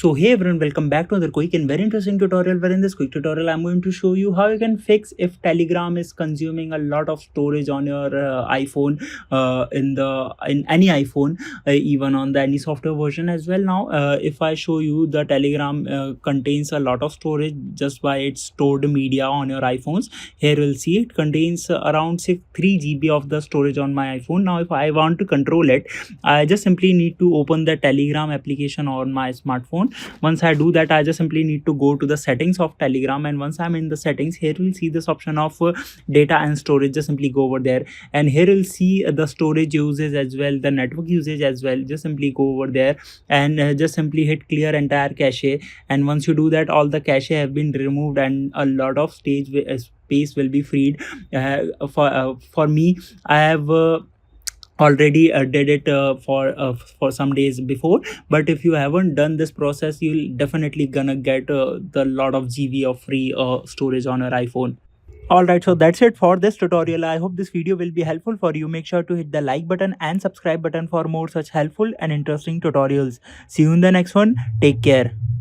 So hey everyone, welcome back to another quick and very interesting tutorial, where in this quick tutorial I'm going to show you how you can fix if Telegram is consuming a lot of storage on your iPhone, in any iPhone, even on the any software version as well. Now if I show you, the Telegram contains a lot of storage just by its stored media on your iPhones. Here we'll see it contains around 3 GB of the storage on my iPhone. Now if I want to control it, I just simply need to open the Telegram application on my smartphone. Once I do that, I just simply need to go to the settings of Telegram, and once I'm in the settings, here we'll see this option of data and storage. Just simply go over there, and here you'll see the storage usage as well, the network usage as well. Just simply go over there and just simply hit clear entire cache, and once you do that, all the cache have been removed and a lot of space will be freed. For me, I have already did it for some days before, but if you haven't done this process, you'll definitely gonna get the lot of GB of free storage on your iPhone. Alright, so that's it for this tutorial. I hope this video will be helpful for you. Make sure to hit the like button and subscribe button for more such helpful and interesting tutorials. See you in the next one. Take care.